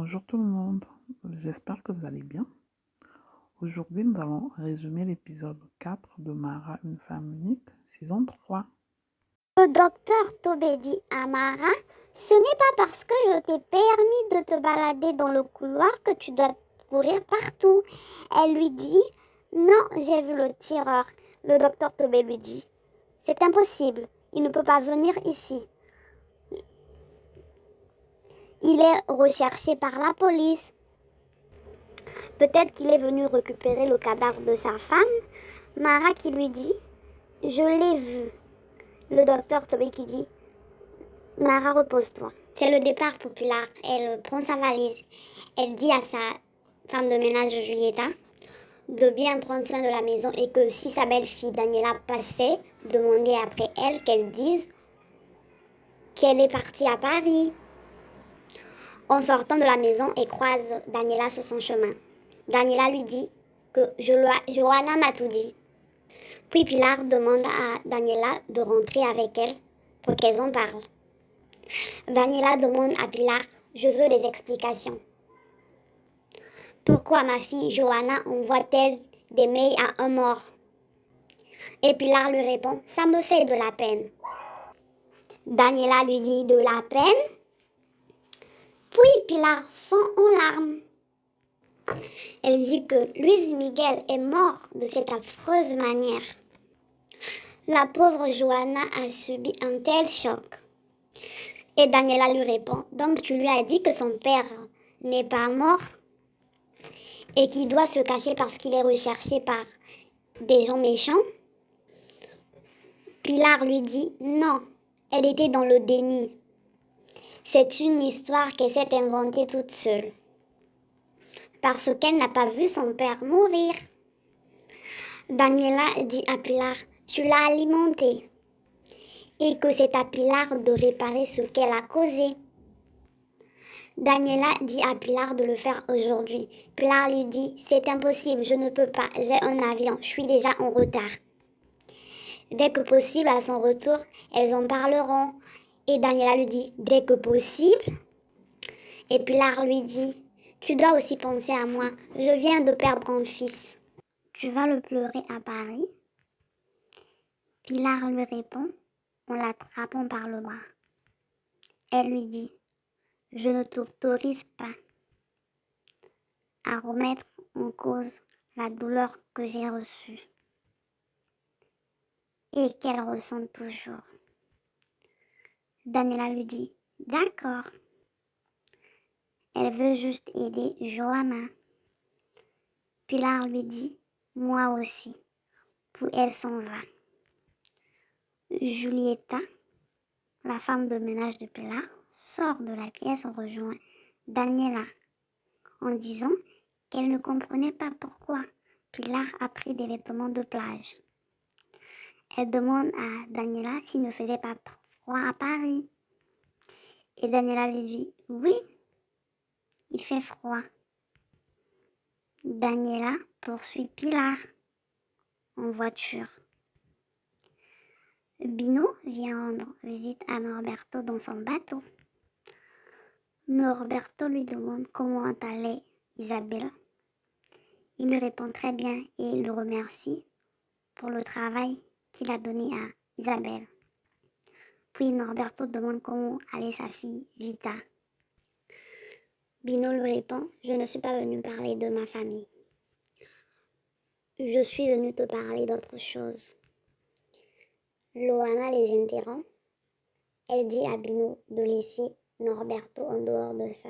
Bonjour tout le monde, j'espère que vous allez bien. Aujourd'hui, nous allons résumer l'épisode 4 de Mara, une femme unique, saison 3. Le docteur Tobé dit à Mara, ce n'est pas parce que je t'ai permis de te balader dans le couloir que tu dois courir partout. Elle lui dit, non, j'ai vu le tireur. Le docteur Tobé lui dit, c'est impossible, il ne peut pas venir ici. Il est recherché par la police. Peut-être qu'il est venu récupérer le cadavre de sa femme. Mara qui lui dit, je l'ai vu. Le docteur Tobé qui dit, Mara, repose-toi. C'est le départ populaire. Elle prend sa valise. Elle dit à sa femme de ménage, Julieta, de bien prendre soin de la maison et que si sa belle-fille Daniela passait, demander après elle qu'elle dise qu'elle est partie à Paris. En sortant de la maison, elle croise Daniela sur son chemin. Daniela lui dit que Johanna m'a tout dit. Puis Pilar demande à Daniela de rentrer avec elle pour qu'elles en parlent. Daniela demande à Pilar, je veux des explications. Pourquoi ma fille Johanna envoie-t-elle des mails à un mort? Et Pilar lui répond, ça me fait de la peine. Daniela lui dit, de la peine? Puis Pilar fond en larmes. Elle dit que Luis Miguel est mort de cette affreuse manière. La pauvre Johanna a subi un tel choc. Et Daniela lui répond, donc tu lui as dit que son père n'est pas mort et qu'il doit se cacher parce qu'il est recherché par des gens méchants? Pilar lui dit, non, elle était dans le déni. C'est une histoire qu'elle s'est inventée toute seule. Parce qu'elle n'a pas vu son père mourir. Daniela dit à Pilar, tu l'as alimenté. Et que c'est à Pilar de réparer ce qu'elle a causé. Daniela dit à Pilar de le faire aujourd'hui. Pilar lui dit, c'est impossible, je ne peux pas, j'ai un avion, je suis déjà en retard. Dès que possible, à son retour, elles en parleront. Et Daniela lui dit, dès que possible. Et Pilar lui dit, tu dois aussi penser à moi, je viens de perdre un fils. Tu vas le pleurer à Paris? Pilar lui répond, en l'attrapant par le bras. Elle lui dit, je ne t'autorise pas à remettre en cause la douleur que j'ai reçue et qu'elle ressent toujours. Daniela lui dit, d'accord. Elle veut juste aider Johanna. Pilar lui dit, moi aussi. Puis elle s'en va. Julieta, la femme de ménage de Pilar, sort de la pièce et rejoint Daniela en disant qu'elle ne comprenait pas pourquoi Pilar a pris des vêtements de plage. Elle demande à Daniela s'il ne faisait pas froid à Paris. Et Daniela lui dit, oui, il fait froid. Daniela poursuit Pilar en voiture. Bino vient rendre visite à Norberto dans son bateau. Norberto lui demande comment allait Isabelle. Il lui répond très bien et il le remercie pour le travail qu'il a donné à Isabelle. Puis Norberto demande comment allait sa fille Vita. Bino lui répond, je ne suis pas venu parler de ma famille. Je suis venu te parler d'autre chose. Loana les interrompt. Elle dit à Bino de laisser Norberto en dehors de ça.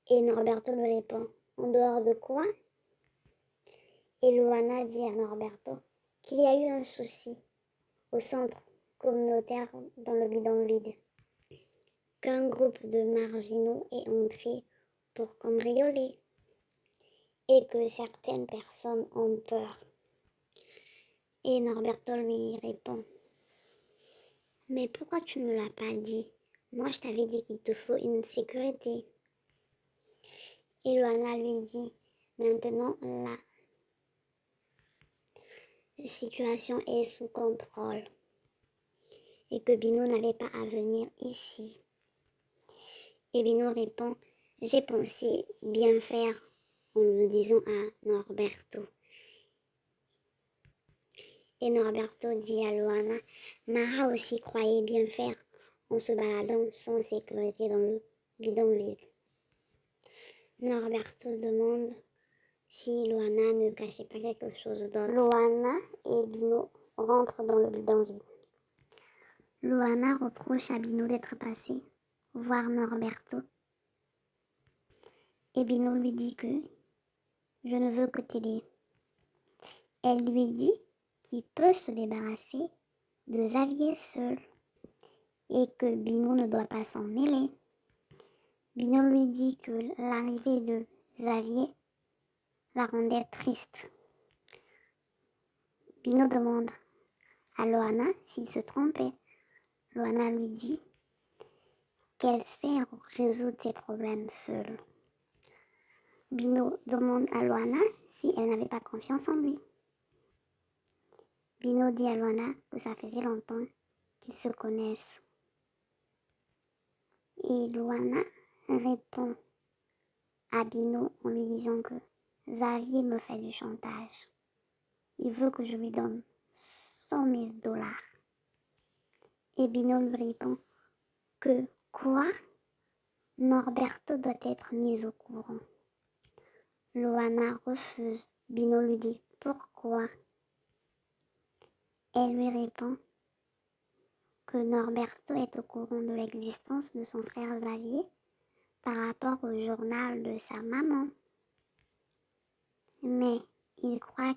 Et Norberto lui répond, en dehors de quoi? Et Loana dit à Norberto qu'il y a eu un souci au centre communautaire dans le bidonville. Qu'un groupe de marginaux est entré pour cambrioler et que certaines personnes ont peur. Et Norberto lui répond, mais pourquoi tu ne me l'as pas dit? Moi, je t'avais dit qu'il te faut une sécurité. Et Loana lui dit, maintenant, la situation est sous contrôle et que Bino n'avait pas à venir ici. Et Bino répond, J'ai pensé bien faire en le disant à Norberto. Et Norberto dit à Luana, Mara aussi croyait bien faire en se baladant sans sécurité dans le bidonville. Norberto demande si Luana ne cachait pas quelque chose d'autre. Luana et Bino rentrent dans le bidonville. Luana reproche à Bino d'être passé voir Norberto. Et Bino lui dit que je ne veux que t'aider. Elle lui dit qu'il peut se débarrasser de Xavier seul et que Bino ne doit pas s'en mêler. Bino lui dit que l'arrivée de Xavier la rendait triste. Bino demande à Loana s'il se trompait. Loana lui dit qu'elle sait résoudre ses problèmes seule. Bino demande à Loana si elle n'avait pas confiance en lui. Bino dit à Loana que ça faisait longtemps qu'ils se connaissent. Et Loana répond à Bino en lui disant que Xavier me fait du chantage. Il veut que je lui donne 100 000 $. Et Bino lui répond que quoi? Norberto doit être mis au courant. Loana refuse. Bino lui dit pourquoi? Elle lui répond que Norberto est au courant de l'existence de son frère Xavier par rapport au journal de sa maman. Mais il croit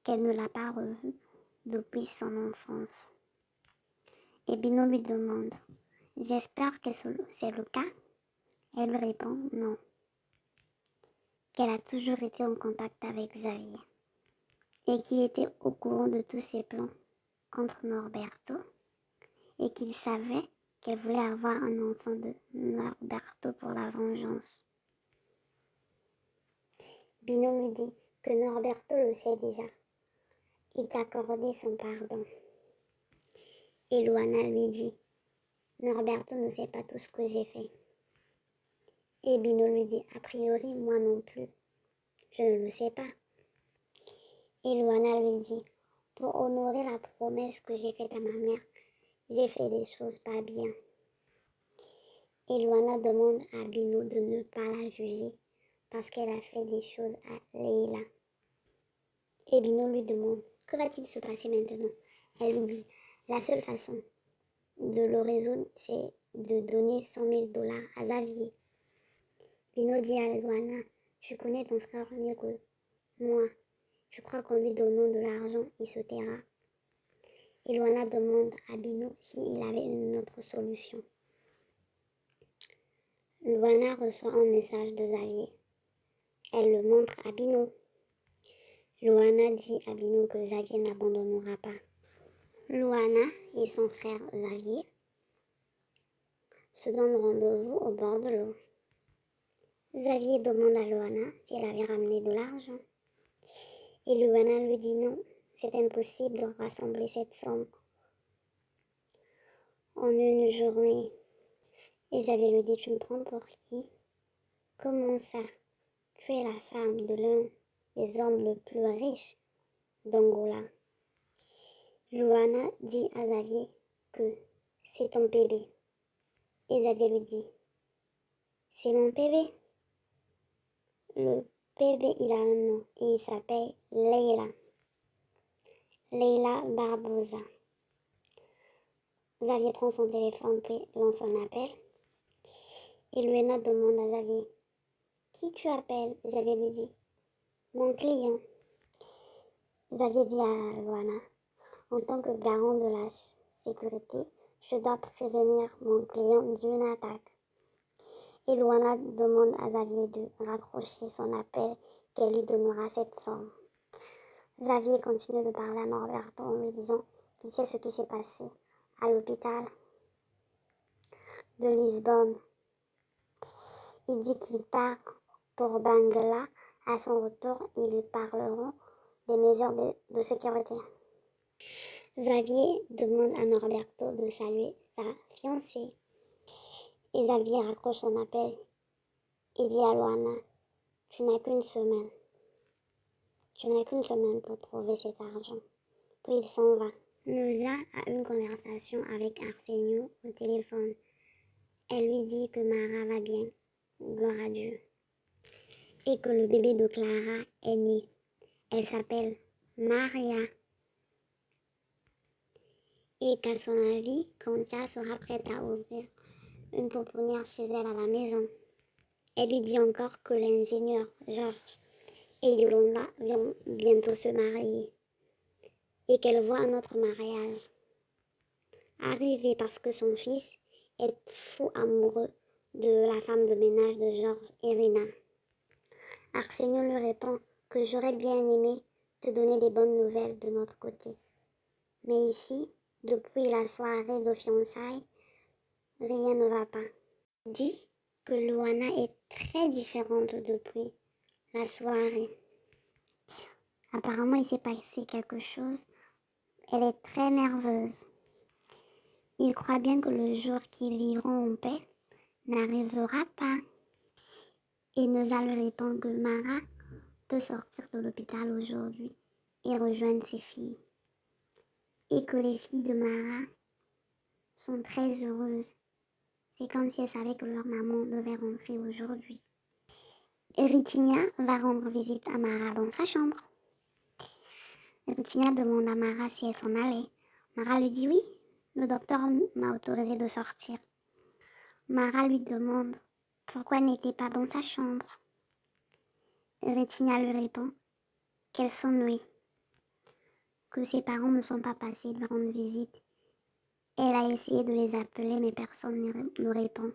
qu'elle ne l'a pas revu depuis son enfance. Et Bino lui demande « J'espère que c'est le cas ?» Elle lui répond « Non », qu'elle a toujours été en contact avec Xavier et qu'il était au courant de tous ses plans contre Norberto et qu'il savait qu'elle voulait avoir un enfant de Norberto pour la vengeance. Bino lui dit que Norberto le sait déjà. Il t'a accordé son pardon. Et Luana lui dit Norberto ne sait pas tout ce que j'ai fait. Et Bino lui dit a priori, moi non plus. Je ne le sais pas. Et Luana lui dit pour honorer la promesse que j'ai faite à ma mère, j'ai fait des choses pas bien. Et Luana demande à Bino de ne pas la juger parce qu'elle a fait des choses à Leila. Et Bino lui demande que va-t-il se passer maintenant? Elle lui dit la seule façon de le résoudre, c'est de donner 100 000 $ à Xavier. Bino dit à Luana, tu connais ton frère mieux que moi. Je crois qu'en lui donnant de l'argent, il se taira. Et Luana demande à Bino s'il avait une autre solution. Luana reçoit un message de Xavier. Elle le montre à Bino. Luana dit à Bino que Xavier n'abandonnera pas. Luana et son frère Xavier se donnent rendez-vous au bord de l'eau. Xavier demande à Luana si elle avait ramené de l'argent. Et Luana lui dit non, c'est impossible de rassembler cette somme en une journée. Et Xavier lui dit tu me prends pour qui? Comment ça? Tu es la femme de l'un des hommes les plus riches d'Angola. Luana dit à Xavier que c'est ton bébé. Et Xavier lui dit c'est mon bébé. Le bébé il a un nom et il s'appelle Leila. Leila Barbosa. Xavier prend son téléphone puis lance un appel. Et Luana demande à Xavier qui tu appelles? Xavier lui dit mon client. Xavier dit à Luana en tant que garant de la sécurité, je dois prévenir mon client d'une attaque. Et Luana demande à Xavier de raccrocher son appel qu'elle lui donnera cette somme. Xavier continue de parler à Norberto en lui disant qu'il sait ce qui s'est passé à l'hôpital de Lisbonne. Il dit qu'il part pour Bangla. À son retour, ils parleront des mesures de sécurité. Xavier demande à Norberto de saluer sa fiancée. Et Xavier raccroche son appel et dit à Luana, tu n'as qu'une semaine. Tu n'as qu'une semaine pour trouver cet argent. Puis il s'en va. Noza a une conversation avec Arsenio au téléphone. Elle lui dit que Mara va bien, gloire à Dieu, et que le bébé de Clara est né. Elle s'appelle Maria. Et qu'à son avis, Concha sera prête à ouvrir une pouponnière chez elle à la maison. Elle lui dit encore que l'ingénieur Georges et Yolanda vont bientôt se marier et qu'elle voit un autre mariage arriver parce que son fils est fou amoureux de la femme de ménage de Georges, Irina. Arsenio lui répond que j'aurais bien aimé te donner des bonnes nouvelles de notre côté. Mais ici, depuis la soirée de fiançailles, rien ne va pas. Il dit que Luana est très différente depuis la soirée. Apparemment, il s'est passé quelque chose. Elle est très nerveuse. Il croit bien que le jour qu'ils vivront en paix n'arrivera pas. Et Noza lui répond que Mara peut sortir de l'hôpital aujourd'hui et rejoindre ses filles. Et que les filles de Mara sont très heureuses. C'est comme si elles savaient que leur maman devait rentrer aujourd'hui. Ritinia va rendre visite à Mara dans sa chambre. Ritinia demande à Mara si elle s'en allait. Mara lui dit oui, le docteur m'a autorisé de sortir. Mara lui demande pourquoi elle n'était pas dans sa chambre. Ritinia lui répond qu'elle s'ennuie, que ses parents ne sont pas passés lui rendre visite. Elle a essayé de les appeler mais personne ne répond.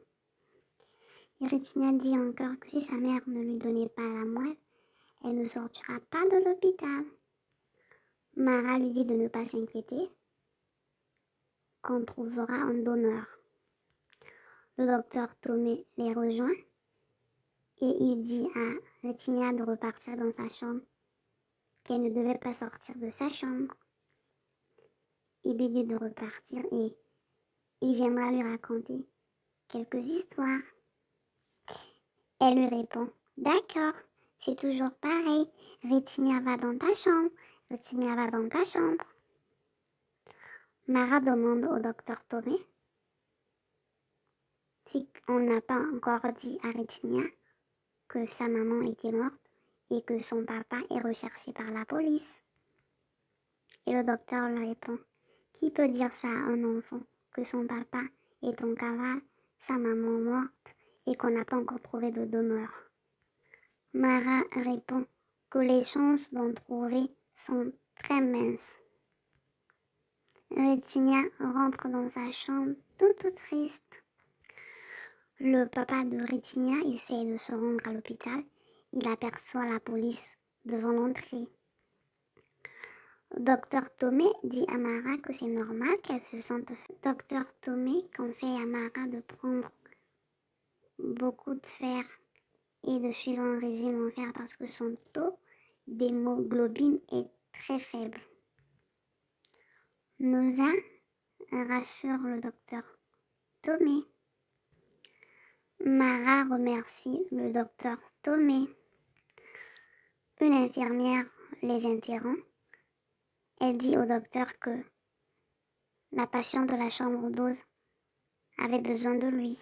Ritinia dit encore que si sa mère ne lui donnait pas la moelle, elle ne sortira pas de l'hôpital. Mara lui dit de ne pas s'inquiéter, qu'on trouvera un donneur. Le docteur Tomé les rejoint et il dit à Ritinia de repartir dans sa chambre, qu'elle ne devait pas sortir de sa chambre. Il lui dit de repartir et il viendra lui raconter quelques histoires. Elle lui répond, d'accord, c'est toujours pareil, Ritinia va dans ta chambre, Ritinia va dans ta chambre. Mara demande au docteur Tomé si on n'a pas encore dit à Ritinia que sa maman était morte et que son papa est recherché par la police. Et le docteur lui répond, qui peut dire ça à un enfant, que son papa est en cavale, sa maman morte et qu'on n'a pas encore trouvé de donneur. Mara répond que les chances d'en trouver sont très minces. Ritinia rentre dans sa chambre tout triste. Le papa de Ritinia essaie de se rendre à l'hôpital. Il aperçoit la police devant l'entrée. Docteur Tomé dit à Mara que c'est normal qu'elle se sente faible. Docteur Tomé conseille à Mara de prendre beaucoup de fer et de suivre un régime en fer parce que son taux d'hémoglobine est très faible. Noza rassure le docteur Tomé. Mara remercie le docteur Tomé. Une infirmière les interrompt. Elle dit au docteur que la patiente de la chambre 12 avait besoin de lui.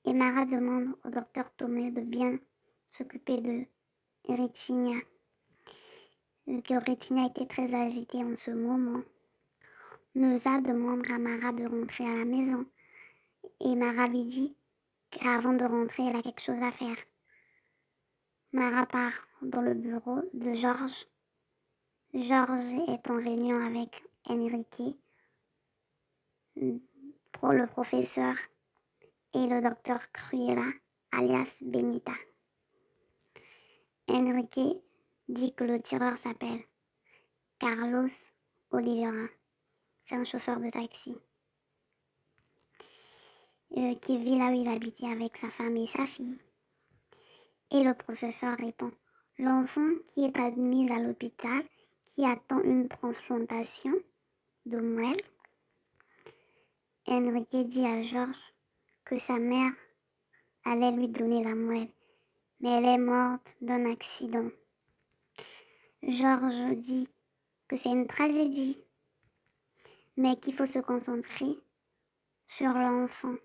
Et Mara demande au docteur Tomé de bien s'occuper de Ritinia. Que Ritinia était très agitée en ce moment. Noza demande à Mara de rentrer à la maison. Et Mara lui dit qu'avant de rentrer, elle a quelque chose à faire. Mara part dans le bureau de Georges. Georges est en réunion avec Enrique, le professeur, et le docteur Cruella, alias Benita. Enrique dit que le tireur s'appelle Carlos Oliveira. C'est un chauffeur de taxi qui vit là où il habitait avec sa femme et sa fille. Et le professeur répond, l'enfant qui est admis à l'hôpital, qui attend une transplantation de moelle. Enrique dit à Georges que sa mère allait lui donner la moelle, mais elle est morte d'un accident. Georges dit que c'est une tragédie, mais qu'il faut se concentrer sur l'enfant.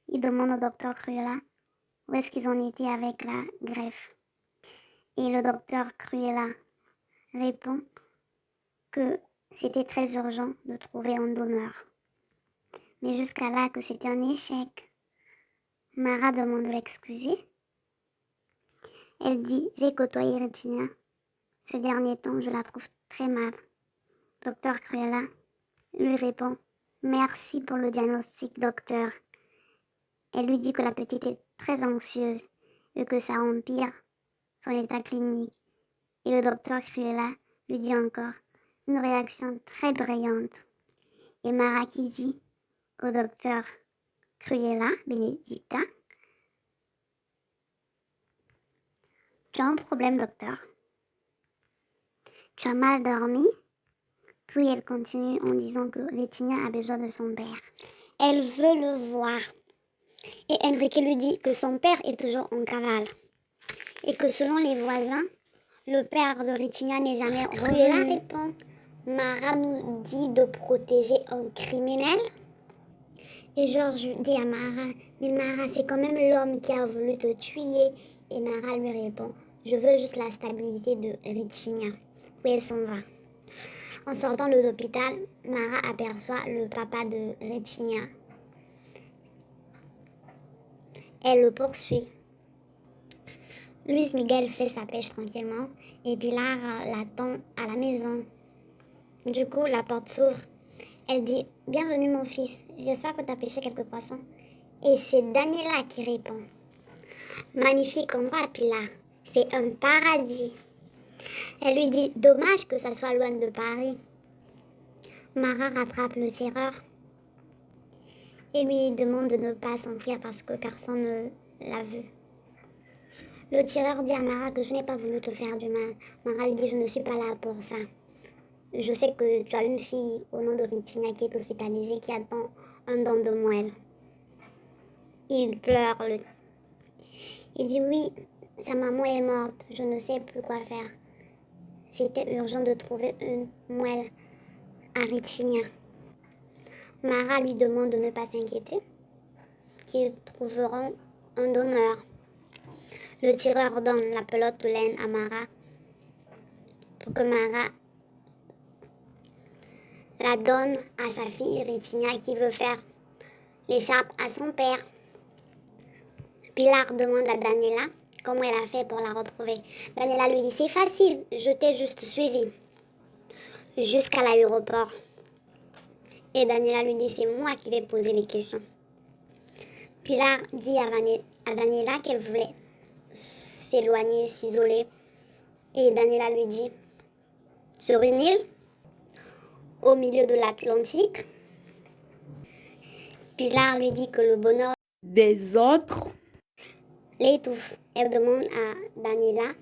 Il demande au docteur Cruella où est-ce qu'ils en étaient avec la greffe. Et le docteur Cruella répond que c'était très urgent de trouver un donneur. Mais jusqu'à là que c'était un échec. Mara demande de l'excuser. Elle dit « J'ai côtoyé Regina. Ces derniers temps, je la trouve très mal. » Docteur Cruella lui répond « Merci pour le diagnostic, docteur. » Elle lui dit que la petite est très anxieuse et que ça empire son état clinique. Et le docteur Cruella lui dit encore une réaction très brillante. Et Mara qui dit au docteur Cruella, Benedicta, tu as un problème, docteur. Tu as mal dormi? Puis elle continue en disant que Regina a besoin de son père. Elle veut le voir. Et Enrique lui dit que son père est toujours en cavale. Et que selon les voisins, le père de Regina n'est jamais revenu. Cruella répond, Mara nous dit de protéger un criminel. Et Georges dit à Mara, mais Mara, c'est quand même l'homme qui a voulu te tuer. Et Mara lui répond, je veux juste la stabilité de Regina. Puis elle s'en va. En sortant de l'hôpital, Mara aperçoit le papa de Regina. Elle le poursuit. Luis Miguel fait sa pêche tranquillement et Pilar l'attend à la maison. Du coup, la porte s'ouvre. Elle dit « Bienvenue mon fils, j'espère que tu as pêché quelques poissons. » Et c'est Daniela qui répond « Magnifique endroit, Pilar, c'est un paradis. » Elle lui dit « Dommage que ça soit loin de Paris. » Mara rattrape le tireur et lui demande de ne pas s'enfuir parce que personne ne l'a vu. Le tireur dit à Mara que je n'ai pas voulu te faire du mal. Mara lui dit je ne suis pas là pour ça. Je sais que tu as une fille au nom de Regina qui est hospitalisée, qui attend un don de moelle. Il pleure. Il dit oui, sa maman est morte, je ne sais plus quoi faire. C'était urgent de trouver une moelle à Regina. Mara lui demande de ne pas s'inquiéter, qu'ils trouveront un donneur. Le tireur donne la pelote de laine à Mara pour que Mara la donne à sa fille Regina qui veut faire l'écharpe à son père. Pilar demande à Daniela comment elle a fait pour la retrouver. Daniela lui dit c'est facile, je t'ai juste suivi jusqu'à l'aéroport. Et Daniela lui dit c'est moi qui vais poser les questions. Pilar dit à Daniela qu'elle voulait s'éloigner, s'isoler. Et Daniela lui dit sur une île au milieu de l'Atlantique. Pilar lui dit que le bonheur des autres l'étouffe. Elle demande à Daniela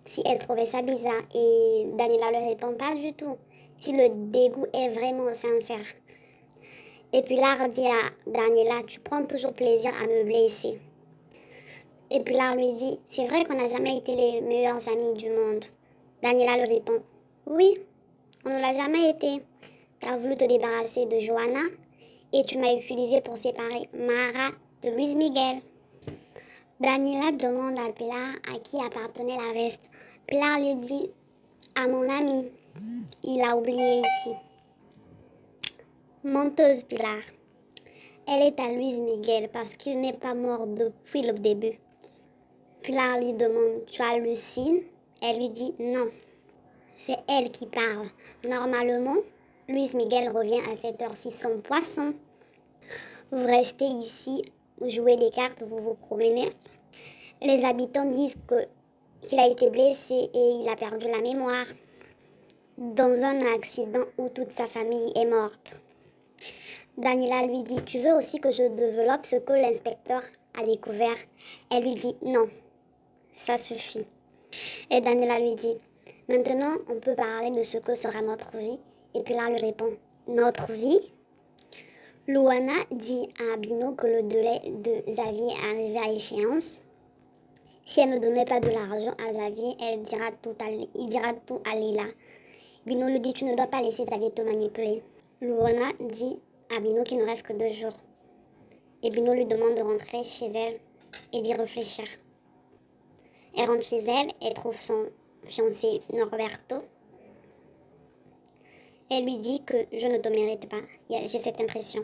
si elle trouvait ça bizarre et Daniela ne répond pas du tout, si le dégoût est vraiment sincère. Et puis Pilar dit à Daniela, tu prends toujours plaisir à me blesser. Et puis Pilar lui dit, c'est vrai qu'on n'a jamais été les meilleurs amis du monde. Daniela lui répond, oui, on ne l'a jamais été. Tu as voulu te débarrasser de Johanna et tu m'as utilisé pour séparer Mara de Luis Miguel. Daniela demande à Pilar à qui appartenait la veste. Pilar lui dit à mon ami. Il a oublié ici. Menteuse Pilar. Elle est à Luis Miguel parce qu'il n'est pas mort depuis le début. Pilar lui demande tu hallucines? Elle lui dit non. C'est elle qui parle. Normalement, Luis Miguel revient à cette heure-ci sans poisson. Vous restez ici, vous jouez des cartes, vous vous promenez. Les habitants disent qu'il a été blessé et il a perdu la mémoire dans un accident où toute sa famille est morte. Daniela lui dit, tu veux aussi que je développe ce que l'inspecteur a découvert? Elle lui dit, non, ça suffit. Et Daniela lui dit, maintenant on peut parler de ce que sera notre vie. Et puis là lui répond, notre vie? Luana dit à Bino que le délai de Xavier est arrivé à échéance. Si elle ne donnait pas de l'argent à Xavier, il dira tout à Lila. Bino lui dit, tu ne dois pas laisser Xavier te manipuler. Luana dit à Bino qu'il ne reste que 2 jours. Et Bino lui demande de rentrer chez elle et d'y réfléchir. Elle rentre chez elle et trouve son fiancé Norberto. Elle lui dit que je ne te mérite pas, j'ai cette impression.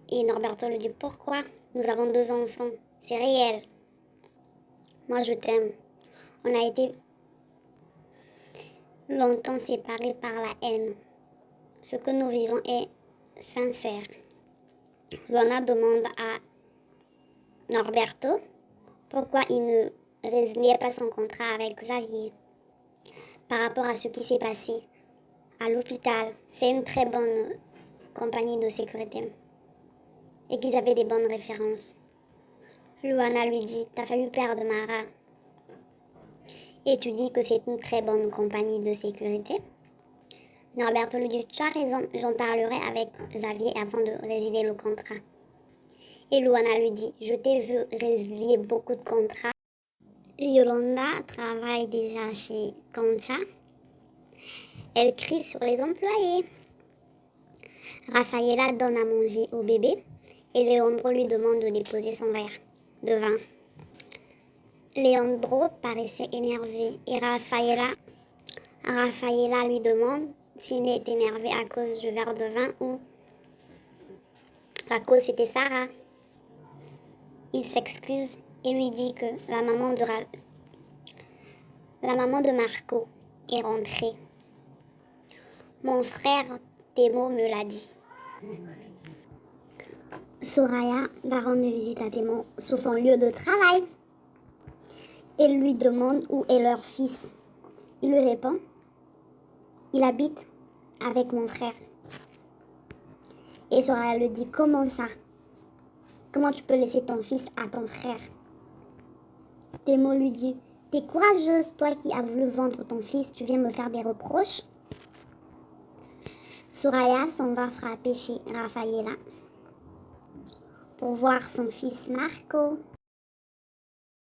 Et Norberto lui dit pourquoi? Nous avons 2 enfants, c'est réel. Moi je t'aime. On a été longtemps séparés par la haine. Ce que nous vivons est sincère. Luana demande à Norberto pourquoi il ne résiliait pas son contrat avec Xavier par rapport à ce qui s'est passé à l'hôpital. C'est une très bonne compagnie de sécurité et qu'ils avaient des bonnes références. Luana lui dit, t'as failli perdre Mara et tu dis que c'est une très bonne compagnie de sécurité. Norberto lui dit, tu as raison, j'en parlerai avec Xavier avant de résilier le contrat. Et Luana lui dit, je t'ai vu résilier beaucoup de contrats. Yolanda travaille déjà chez Concha. Elle crie sur les employés. Rafaela donne à manger au bébé et Leandro lui demande de déposer son verre de vin. Leandro paraissait énervé et Rafaela lui demande s'il est énervé à cause du verre de vin ou à cause c'était Sarah. Il s'excuse et lui dit que la maman de Marco est rentrée. Mon frère Thémo me l'a dit. Soraya va rendre visite à Thémo sur son lieu de travail. Elle lui demande où est leur fils. Il lui répond, il habite avec mon frère. Et Soraya lui dit, comment ça? Comment tu peux laisser ton fils à ton frère? Thémo lui dit, t'es courageuse, toi qui as voulu vendre ton fils, tu viens me faire des reproches? Soraya s'en va frapper chez Rafaela pour voir son fils Marco.